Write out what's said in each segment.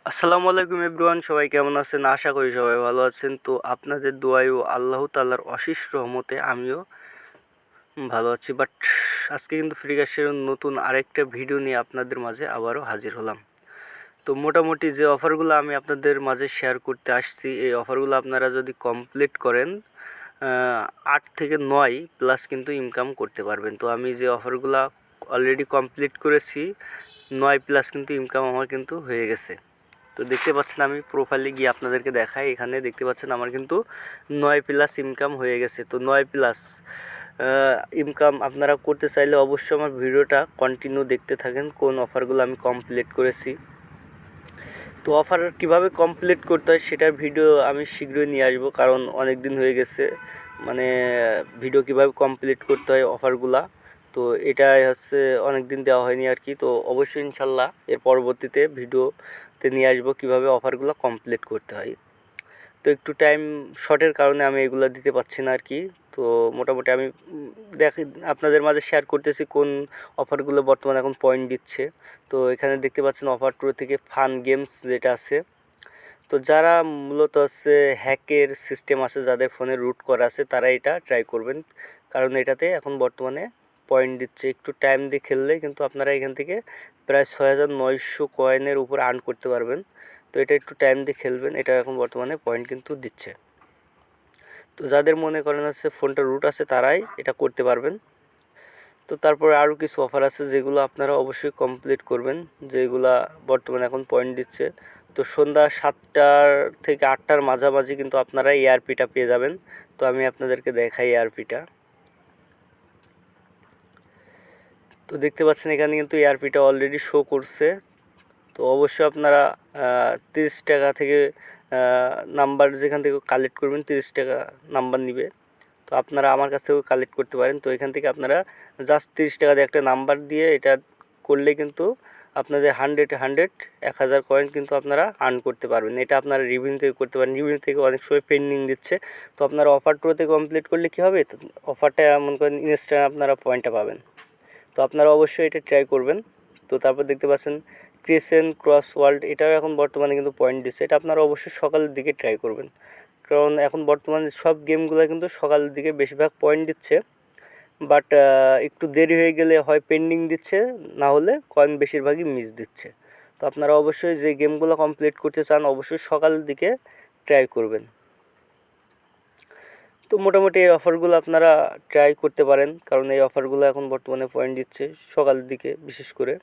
আসসালামু আলাইকুম এভরিওয়ান, সবাই কেমন আছেন? আশা করি সবাই ভালো আছেন। তো আপনাদের দোয়ায় ও আল্লাহ তাআলার অশেষ রহমতে আমিও ভালো আছি। বাট আজকে কিন্তু ফ্রিকাশের নতুন আরেকটা ভিডিও নিয়ে আপনাদের মাঝে আবারও হাজির হলাম। তো মোটামুটি যে অফারগুলো আমি আপনাদের মাঝে শেয়ার করতে আসছি, এই অফারগুলো আপনারা যদি কমপ্লিট করেন 8 থেকে 9 প্লাস কিন্তু ইনকাম করতে পারবেন। তো আমি যে অফারগুলো অলরেডি কমপ্লিট করেছি 9 প্লাস কিন্তু ইনকাম আমার কিন্তু হয়ে গেছে। তো দেখতে পাচ্ছেন, আমি প্রোফাইলে গিয়ে আপনাদেরকে দেখাই। এখানে দেখতে পাচ্ছেন আমার কিন্তু 9 প্লাস ইনকাম হয়ে গেছে। তো 9 প্লাস ইনকাম আপনারা করতে চাইলে অবশ্যই আমার ভিডিওটা কন্টিনিউ দেখতে থাকেন, কোন অফারগুলো আমি কমপ্লিট করেছি। তো অফার কিভাবে কমপ্লিট করতে হয় সেটার ভিডিও আমি শীঘ্রই নিয়ে আসবো, কারণ অনেক দিন হয়ে গেছে মানে ভিডিও কিভাবে কমপ্লিট করতে হয় অফারগুলা। তো এটাই হচ্ছে অনেক দিন দেওয়া হয়নি আর কি। তো অবশ্যই ইনশাল্লাহ এর পরবর্তীতে ভিডিওতে নিয়ে আসবো কীভাবে অফারগুলো কমপ্লিট করতে হয়। তো একটু টাইম শর্টের কারণে আমি এগুলো দিতে পারছি না আর কি। তো মোটামুটি আমি আপনাদের মাঝে শেয়ার করতেছি কোন অফারগুলো বর্তমানে এখন পয়েন্ট দিচ্ছে। তো এখানে দেখতে পাচ্ছেন অফার টু থেকে ফান গেমস যেটা আছে। তো যারা মূলত হচ্ছে হ্যাকের সিস্টেম আছে, যাদের ফোনে রুট করা আছে, তারা এটা ট্রাই করবেন, কারণ এটাতে এখন বর্তমানে পয়েন্ট দিচ্ছে। একটু টাইম দিয়ে খেললে কিন্তু আপনারা এখান থেকে প্রায় 6900 কয়েনের উপর আর্ন করতে পারবেন। তো এটা একটু টাইম দিয়ে খেলবেন, এটা এখন বর্তমানে পয়েন্ট কিন্তু দিচ্ছে। তো যাদের মনে করেন হচ্ছে ফোনটা রুট আছে তারাই এটা করতে পারবেন। তো তারপরে আরও কিছু অফার আছে যেগুলো আপনারা অবশ্যই কমপ্লিট করবেন, যেগুলা বর্তমানে এখন পয়েন্ট দিচ্ছে। তো সন্ধ্যা 7টার থেকে 8টার মাঝামাঝি কিন্তু আপনারা এআরপিটা পেয়ে যাবেন। তো আমি আপনাদেরকে দেখাই এআরপিটা। তো দেখতে পাচ্ছেন এখানে কিন্তু এআরপিটা অলরেডি শো করছে। তো অবশ্যই আপনারা 30 টাকা থেকে নাম্বার যেখান থেকে কালেক্ট করবেন 30 টাকা নাম্বার নিবে। তো আপনারা আমার কাছ থেকেও কালেক্ট করতে পারেন। তো এখান থেকে আপনারা জাস্ট 30 টাকা দিয়ে একটা নাম্বার দিয়ে এটা করলে কিন্তু আপনাদের 1000 কয়েন কিন্তু আপনারা আর্ন করতে পারবেন। এটা আপনারা রিভিউ থেকে করতে পারেন, রিভিউ থেকে অনেক সময় পেন্ডিং দিচ্ছে। তো আপনারা অফার টুতে কমপ্লিট করলে কী হবে, অফারটা মনে করেন ইনস্ট্যান্ট আপনারা পয়েন্টটা পাবেন। তো আপনারা অবশ্যই এটা ট্রাই করবেন। তো তারপর দেখতে পাচ্ছেন ক্রিসেন্ট ক্রস ওয়ার্ল্ড, এটাও এখন বর্তমানে কিন্তু পয়েন্ট দিচ্ছে। এটা আপনারা অবশ্যই সকালের দিকে ট্রাই করবেন, কারণ এখন বর্তমানে সব গেমগুলো কিন্তু সকালের দিকে বেশিরভাগ পয়েন্ট দিচ্ছে। বাট একটু দেরি হয়ে গেলে হয় পেন্ডিং দিচ্ছে, না হলে কয়েন বেশিরভাগই মিস দিচ্ছে। তো আপনারা অবশ্যই যে গেমগুলো কমপ্লিট করতে চান অবশ্যই সকালের দিকে ট্রাই করবেন। তো মোটামুটি এই অফারগুলো আপনারা ট্রাই করতে পারেন, কারণ এই অফারগুলো এখন বর্তমানে পয়েন্ট দিচ্ছে সকালের দিকে বিশেষ করে।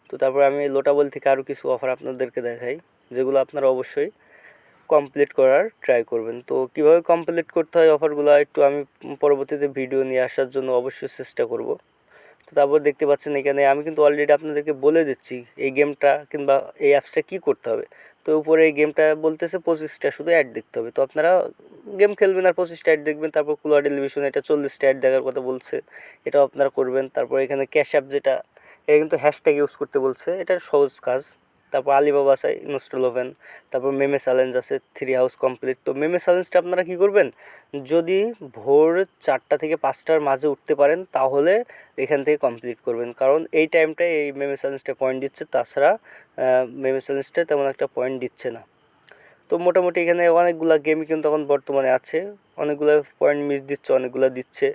তো তারপর আমি লোটাবল থেকে আরও কিছু অফার আপনাদেরকে দেখাই, যেগুলো আপনারা অবশ্যই কমপ্লিট করার ট্রাই করবেন। তো কীভাবে কমপ্লিট করতে হয় অফারগুলো একটু আমি পরবর্তীতে ভিডিও নিয়ে আসার জন্য অবশ্যই চেষ্টা করব। তো তারপর দেখতে পাচ্ছেন এখানে আমি কিন্তু অলরেডি আপনাদেরকে বলে দিচ্ছি এই গেমটা কিংবা এই অ্যাপসটা কী করতে হবে। তো উপরে এই গেমটা বলতেছে 25টা শুধু অ্যাড দেখতে হবে। তো আপনারা গেম খেলবেন আর 25টা অ্যাড দেখবেন। তারপর কুলার টেলিভিশন এটা 40টা অ্যাড দেখার কথা বলছে, এটাও আপনারা করবেন। তারপর এখানে ক্যাশ অ্যাপ যেটা, এটা কিন্তু হ্যাশট্যাগ ইউজ করতে বলছে, এটা সহজ কাজ। তারপর আলিবাবা আছে ইনস্টল ওভেন। তারপর মেমে চ্যালেঞ্জ আছে 3 হাউস কমপ্লিট। তো মেমে চ্যালেঞ্জটা আপনারা কী করবেন, যদি ভোর 4টা থেকে 5টার মাঝে উঠতে পারেন তাহলে এখান থেকে কমপ্লিট করবেন, কারণ এই টাইমটায় এই মেমে চ্যালেঞ্জটা পয়েন্ট দিচ্ছে। তাছাড়া মেমে চ্যালেঞ্জটা তেমন একটা পয়েন্ট দিচ্ছে না। তো মোটামুটি এখানে অনেকগুলো গেমই কিন্তু এখন বর্তমানে আছে, অনেকগুলো পয়েন্ট মিস দিচ্ছে, অনেকগুলো দিচ্ছে।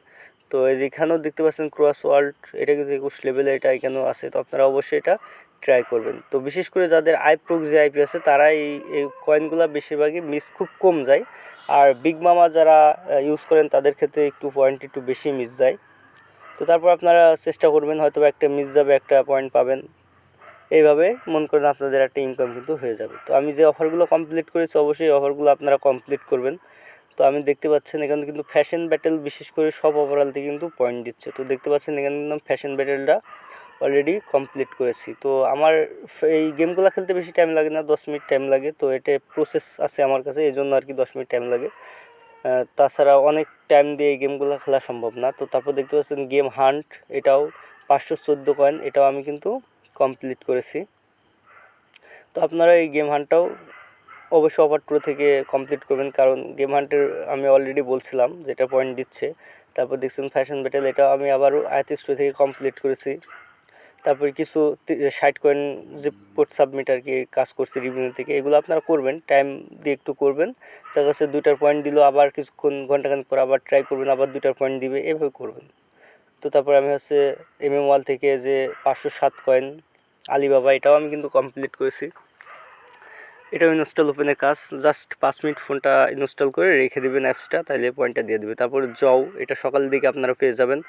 তো এখানেও দেখতে পাচ্ছেন ক্রস ওয়ার্ল্ড, এটা কিন্তু 21 লেভেলে, এটা এখানেও আছে। তো আপনারা অবশ্যই এটা ট্রাই করবেন। তো বিশেষ করে যাদের যে আইপি আছে তারা এই কয়েনগুলো বেশিরভাগই মিস খুব কম যায়। আর বিগ মামা যারা ইউজ করেন তাদের ক্ষেত্রে একটু পয়েন্ট একটু বেশি মিস যায়। তো তারপর আপনারা চেষ্টা করবেন, হয়তো একটা মিস যাবে, একটা পয়েন্ট পাবেন। এইভাবে মনে করেন আপনাদের একটা ইনকাম কিন্তু হয়ে যাবে। তো আমি যে অফারগুলো কমপ্লিট করেছি অবশ্যই অফারগুলো আপনারা কমপ্লিট করবেন। তো আমি দেখতে পাচ্ছেন এখানে কিন্তু ফ্যাশন ব্যাটেল বিশেষ করে সব ওভারঅলতে কিন্তু পয়েন্ট দিচ্ছে। তো দেখতে পাচ্ছেন এখানে কিন্তু ফ্যাশন ব্যাটেলটা অলরেডি কমপ্লিট করেছি। তো আমার এই গেমগুলো খেলতে বেশি টাইম লাগে না, 10 মিনিট টাইম লাগে। তো এটা প্রসেস আছে আমার কাছে, এই জন্য আর কি 10 মিনিট টাইম লাগে। তাছাড়া অনেক টাইম দিয়ে এই গেমগুলো খেলা সম্ভব না। তো তারপর দেখতে পাচ্ছেন গেম হান্ট, এটাও 514 কয়েন, এটাও আমি কিন্তু কমপ্লিট করেছি। তো আপনারা এই গেম হান্টটাও অবশ্যই অফার টু থেকে কমপ্লিট করবেন, কারণ গেম হান্টের আমি অলরেডি বলছিলাম যেটা পয়েন্ট দিচ্ছে। তারপর দেখছেন ফ্যাশন ব্যাটেল, এটাও আমি আবারও আয়াতি স্টোর থেকে কমপ্লিট করেছি। তারপরে কিছু 60 কয়েন যে পোর্ট সাবমিট আর কি কাজ করছে রিভিনিউ থেকে, এগুলো আপনারা করবেন, টাইম দিয়ে একটু করবেন। তার কাছে 2টার পয়েন্ট দিল, আবার কিছুক্ষণ ঘন্টাখানেক পর আবার ট্রাই করবেন, আবার 2টার পয়েন্ট দিবে, এভাবে করবেন। তো তারপর আমি হচ্ছে ওয়াল থেকে যে 507 কয়েন আলিবাবা, এটাও আমি কিন্তু কমপ্লিট করেছি। এটাও ইনস্টল ওপেনের কাজ, জাস্ট 5 মিনিট ফোনটা ইনস্টল করে রেখে দেবেন অ্যাপসটা, তাহলে পয়েন্টটা দিয়ে দেবে। তারপরে যাও, এটা সকালের দিকে আপনারা পেয়ে যাবেন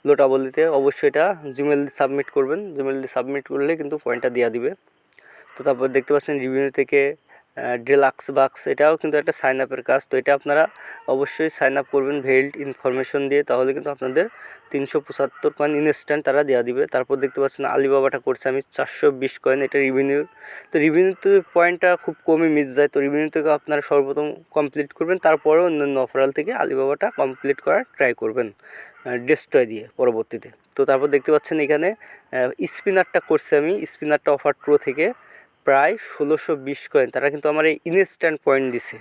লোটাবলিতে। অবশ্যই এটা জিমেল দিয়ে সাবমিট করবেন, জিমেল দিয়ে সাবমিট করলে কিন্তু পয়েন্টটা দিয়ে দিবে। তো তারপর দেখতে পাচ্ছেন রিভিনিউ থেকে ডিলাক্স বাক্স, এটাও কিন্তু একটা সাইন আপের কাজ। তো এটা আপনারা অবশ্যই সাইন আপ করবেন ভেরিড ইনফরমেশন দিয়ে, তাহলে কিন্তু আপনাদের 375 কয়েন ইনস্ট্যান্ট তারা দেওয়া দিবে। তারপর দেখতে পাচ্ছেন আলিবাবাটা করছে আমি 420 কয়েন, এটা রিভিনিউ। তো রিভিনিউতে পয়েন্টটা খুব কমই মিস যায়, তো রিভিনিউ থেকে আপনারা সর্বপ্রথম কমপ্লিট করবেন, তারপরেও অন্যান্য অফারাল থেকে আলিবাবাটা কমপ্লিট করার ট্রাই করবেন ডেস্ট্রয় দিয়ে পরবর্তীতে। তো তারপর দেখতে পাচ্ছেন এখানে স্পিনারটা করছে আমি, স্পিনারটা অফার প্রো থেকে প্রায় 1620 কয়েন, তারা কিন্তু আমার এই ইনস্ট্যান্ট পয়েন্ট দিছে।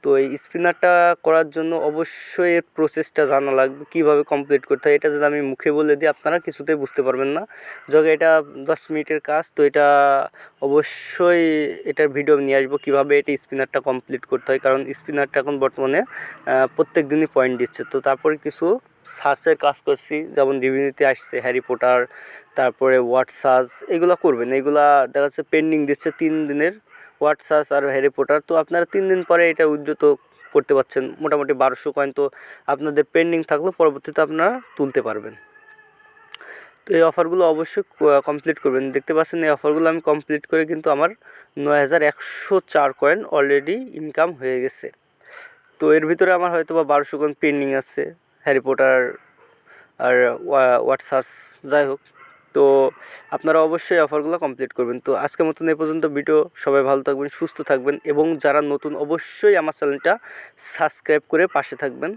তো এই স্পিনারটা করার জন্য অবশ্যই এর প্রসেসটা জানা লাগবে, কীভাবে কমপ্লিট করতে হয়। এটা যদি আমি মুখে বলে দিই আপনারা কিছুতেই বুঝতে পারবেন না, যখন এটা 10 মিনিটের কাজ। তো এটা অবশ্যই এটার ভিডিও নিয়ে আসবো কীভাবে এটা স্পিনারটা কমপ্লিট করতে হয়, কারণ স্পিনারটা এখন বর্তমানে প্রত্যেক দিনই পয়েন্ট দিচ্ছে। তো তারপরে কিছু সার্চের কাজ করছি, যেমন রিভিনিউতে আসছে হ্যারি পটার, তারপরে হোয়াটসাস, এগুলো করবেন। এগুলা দেখা যাচ্ছে পেন্ডিং দিচ্ছে 3 দিনের, হোয়াটসাস আর হ্যারি পটার। তো আপনারা 3 দিন পরে এটা উইথড্র করতে পারছেন, মোটামুটি 1200 কয়েন। তো আপনাদের পেন্ডিং থাকলেও পরবর্তীতে আপনারা তুলতে পারবেন। তো এই অফারগুলো অবশ্যই কমপ্লিট করবেন। দেখতে পাচ্ছেন এই অফারগুলো আমি কমপ্লিট করে কিন্তু আমার 9104 কয়েন অলরেডি ইনকাম হয়ে গেছে। তো এর ভিতরে আমার হয়তো বা 1200 কয়েন পেন্ডিং আছে, হ্যারি পটার আর হোয়াটসাস, যাই হোক। তো আপনারা অবশ্যই অফারগুলো কমপ্লিট করবেন। তো আজকের মতন এই পর্যন্ত ভিডিও, সবাই ভালো থাকবেন, সুস্থ থাকবেন, এবং যারা নতুন অবশ্যই আমার চ্যানেলটা সাবস্ক্রাইব করে পাশে থাকবেন।